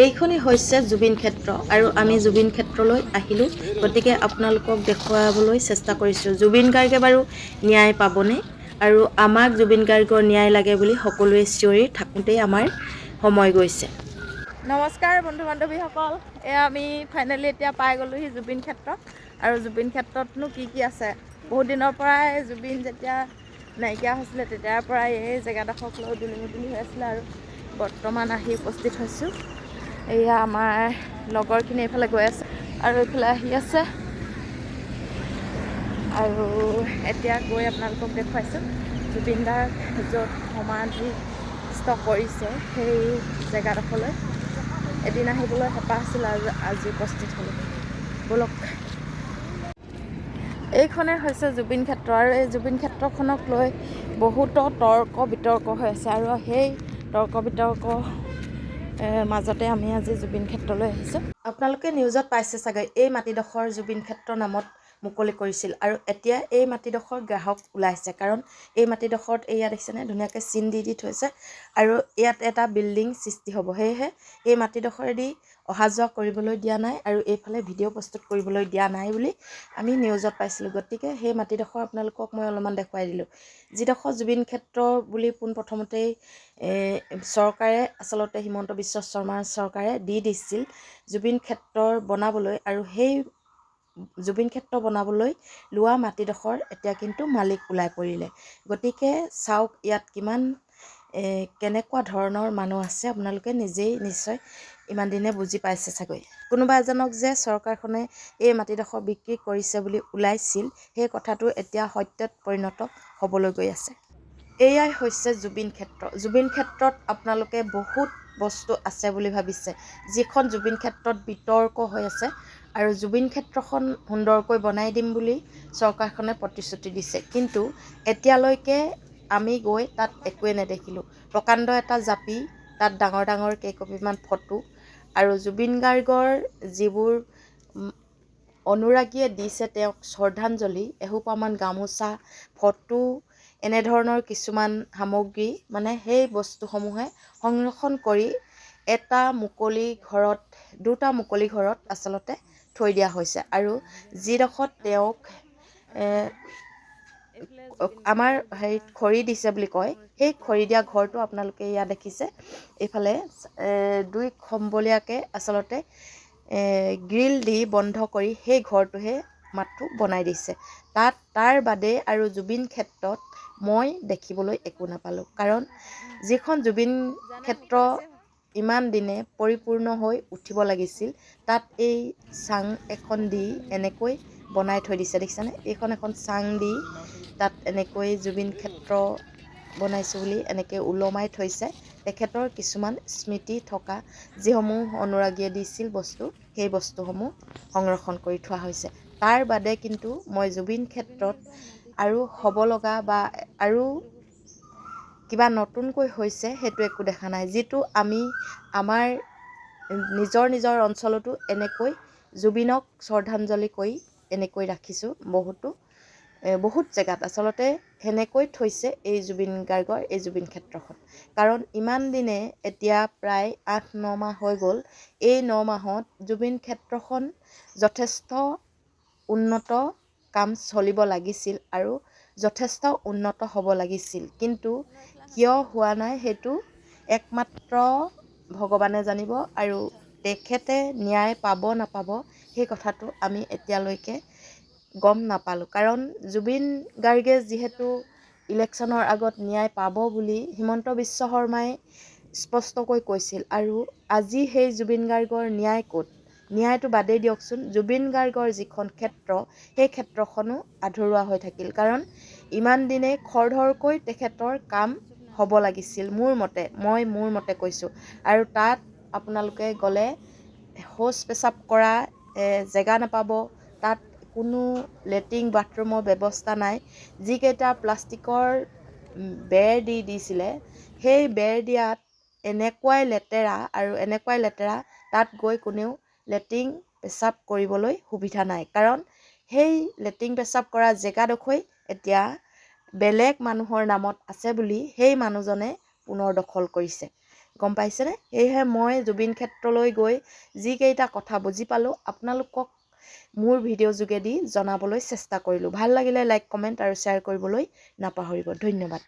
এইখনেই হৈছে জুবিন ক্ষেত্ৰ আৰু আমি জুবিন ক্ষেত্ৰলৈ আহিলোঁ, গতিকে আপোনালোকক দেখুৱাবলৈ চেষ্টা কৰিছোঁ। জুবিন গাৰ্গে বাৰু ন্যায় পাবনে? আৰু আমাক জুবিন গাৰ্গৰ ন্যায় লাগে বুলি সকলোৱে চিঞৰি থাকোঁতেই আমাৰ সময় গৈছে। নমস্কাৰ বন্ধু বান্ধৱীসকল, এয়া আমি ফাইনেলি এতিয়া পাই গ'লোহি জুবিন ক্ষেত্ৰ। আৰু জুবিন ক্ষেত্ৰতনো কি কি আছে? বহুত দিনৰ পৰাই জুবিন যেতিয়া নাইকিয়া হৈছিলে তেতিয়াৰ পৰাই এই জেগাডোখৰক লৈ দুলি মুদলি হৈ আছিলে আৰু বৰ্তমান আহি উপস্থিত হৈছোঁ। এয়া আমাৰ লগৰখিনি এইফালে গৈ আছে আৰু এইফালে আহি আছে আৰু এতিয়া গৈ আপোনালোকক দেখুৱাইছোঁ জুবিন দাক য'ত সমাধিস্থ কৰিছে সেই জেগাডোখৰলৈ এদিন আহিবলৈ হেঁপাহ আছিল আৰু আজি উপস্থিত হ'লোঁ। ব'লক। এইখনে হৈছে জুবিন ক্ষেত্ৰ আৰু এই জুবিন ক্ষেত্ৰখনক লৈ বহুতো তৰ্ক বিতৰ্ক হৈ আছে আৰু সেই তৰ্ক বিতৰ্ক মাজতে আমি আজি জুবিন ক্ষেত্ৰলৈ আহিছোঁ। আপোনালোকে নিউজত পাইছে চাগে, এই মাটিডোখৰ জুবিন ক্ষেত্ৰ নামত মুকলি কৰিছিল আৰু এতিয়া এই মাটিডোখৰ গ্ৰাহক ওলাইছে, কাৰণ এই মাটিডোখৰত এয়া দেখিছেনে ধুনীয়াকৈ চিন দি থৈছে আৰু ইয়াত এটা বিল্ডিং সৃষ্টি হ'ব। সেয়েহে এই মাটিডোখৰেদি অহা যোৱা কৰিবলৈ দিয়া নাই আৰু এইফালে ভিডিঅ' প্ৰস্তুত কৰিবলৈ দিয়া নাই বুলি আমি নিউজত পাইছিলোঁ। গতিকে সেই মাটিডোখৰ আপোনালোকক মই অলপমান দেখুৱাই দিলোঁ। যিডোখৰ জুবিন ক্ষেত্ৰ বুলি পোনপ্ৰথমতেই চৰকাৰে আচলতে হিমন্ত বিশ্ব শৰ্মাৰ চৰকাৰে দি দিছিল জুবিন ক্ষেত্ৰৰ বনাবলৈ, আৰু সেই জুবিন ক্ষেত্ৰ বনাবলৈ লোৱা মাটিডোখৰ এতিয়া কিন্তু মালিক ওলাই পৰিলে। গতিকে চাওক ইয়াত কিমান কেনেকুৱা ধৰণৰ মানুহ আছে, আপোনালোকে নিজেই নিশ্চয় ইমান দিনে বুজি পাইছে চাগৈ। কোনোবা এজনক যে চৰকাৰখনে এই মাটিডোখৰ বিক্ৰী কৰিছে বুলি ওলাইছিল, সেই কথাটো এতিয়া সত্যত পৰিণত হ'বলৈ গৈ আছে। এয়াই হৈছে জুবিন ক্ষেত্ৰ। জুবিন ক্ষেত্ৰত আপোনালোকে বহুত বস্তু আছে বুলি ভাবিছে, যিখন জুবিন ক্ষেত্ৰত বিতৰ্ক হৈ আছে, আৰু জুবিন ক্ষেত্ৰখন সুন্দৰকৈ বনাই দিম বুলি চৰকাৰখনে প্ৰতিশ্ৰুতি দিছে, কিন্তু এতিয়ালৈকে আমি গৈ তাত একোৱে নেদেখিলোঁ। প্ৰকাণ্ড এটা জাপি, তাত ডাঙৰ ডাঙৰ কেইকপিমান ফটো আৰু জুবিন গাৰ্গৰ যিবোৰ অনুৰাগীয়ে দিছে তেওঁক শ্ৰদ্ধাঞ্জলি, এসোপামান গামোচা, ফটো, এনেধৰণৰ কিছুমান সামগ্ৰী, মানে সেই বস্তুসমূহে সংৰক্ষণ কৰি দুটা মুকলি ঘৰত আচলতে থৈ দিয়া হৈছে। আৰু যিডোখৰত তেওঁক আমাৰ হেৰিত খৰি দিছে বুলি কয়, সেই খৰি দিয়া ঘৰটো আপোনালোকে ইয়াত দেখিছে। এইফালে দুই খম্বলীয়াকৈ আচলতে গ্ৰিল দি বন্ধ কৰি সেই ঘৰটোহে মাথো বনাই দিছে। তাৰ বাদে আৰু জুবিন ক্ষেত্ৰত মই দেখিবলৈ একো নাপালোঁ, কাৰণ যিখন জুবিন ক্ষেত্ৰ ইমান দিনে পৰিপূৰ্ণ হৈ উঠিব লাগিছিল, তাত এই চাং এখন দি এনেকৈ বনাই থৈ দিছে। দেখিছেনে? এইখন এখন চাং দি তাত এনেকৈ জুবিন ক্ষেত্ৰ বনাইছোঁ বুলি এনেকৈ ওলমাই থৈছে। তেখেতৰ কিছুমান স্মৃতি থকা যিসমূহ অনুৰাগীয়ে দিছিল বস্তু, সেই বস্তুসমূহ সংৰক্ষণ কৰি থোৱা হৈছে। তাৰ বাদে কিন্তু মই জুবিন ক্ষেত্ৰত আৰু হ'ব লগা বা আৰু কিবা নতুনকৈ হৈছে সেইটো একো দেখা নাই। যিটো আমি আমাৰ নিজৰ অঞ্চলতো এনেকৈ জুবিনক শ্ৰদ্ধাঞ্জলি কৰি এনেকৈ ৰাখিছোঁ। বহুত জেগাত আচলতে সেনেকৈ থৈছে এই জুবিন গাৰ্গৰ এই জুবিন ক্ষেত্ৰখন, কাৰণ ইমান দিনে এতিয়া প্ৰায় 8-9 মাহ হৈ গ'ল। এই 9 মাহত জুবিন ক্ষেত্ৰখন যথেষ্ট উন্নত কাম চলিব লাগিছিল আৰু যথেষ্ট উন্নত হ'ব লাগিছিল, কিন্তু কিয় হোৱা নাই সেইটো একমাত্ৰ ভগৱানে জানিব, আৰু তেখেতে ন্যায় পাব নাপাব সেই কথাটো আমি এতিয়ালৈকে গম নাপালোঁ। কাৰণ জুবিন গাৰ্গে যিহেতু ইলেকশ্যনৰ আগত ন্যায় পাব বুলি হিমন্ত বিশ্ব শৰ্মাই স্পষ্টকৈ কৈছিল, আৰু আজি সেই জুবিন গাৰ্গৰ ন্যায় ক'ত? ন্যায়টো বাদেই দিয়কচোন, জুবিন গাৰ্গৰ যিখন ক্ষেত্ৰ সেই ক্ষেত্ৰখনো আধৰুৱা হৈ থাকিল, কাৰণ ইমান দিনে খৰধৰকৈ তেখেতৰ কাম হ'ব লাগিছিল। মই মোৰ মতে কৈছোঁ। আৰু তাত আপোনালোকে গ'লে শৌচ পেচাব কৰা জেগা নাপাব, তাত কোনো লেট্ৰিন বাথৰুমৰ ব্যৱস্থা নাই। যিকেইটা প্লাষ্টিকৰ বেৰ দিছিলে, সেই বেৰ দিয়াত এনেকুৱাই লেতেৰা তাত গৈ কোনেও লেট্ৰিন পেচাব কৰিবলৈ সুবিধা নাই, কাৰণ সেই লেট্ৰিন পেচাব কৰা জেগাডোখৰ এতিয়া বেলেগ মানুহৰ নামত আছে বুলি সেই মানুহজনে পুনৰ দখল কৰিছে। গম পাইছেনে? সেয়েহে মই জুবিন ক্ষেত্ৰলৈ গৈ যিকেইটা কথা বুজি পালোঁ আপোনালোকক মোৰ ভিডিঅ' যোগেদি জনাবলৈ চেষ্টা কৰিলোঁ। ভাল লাগিলে লাইক কমেণ্ট আৰু শ্বেয়াৰ কৰিবলৈ নাপাহৰিব। ধন্যবাদ।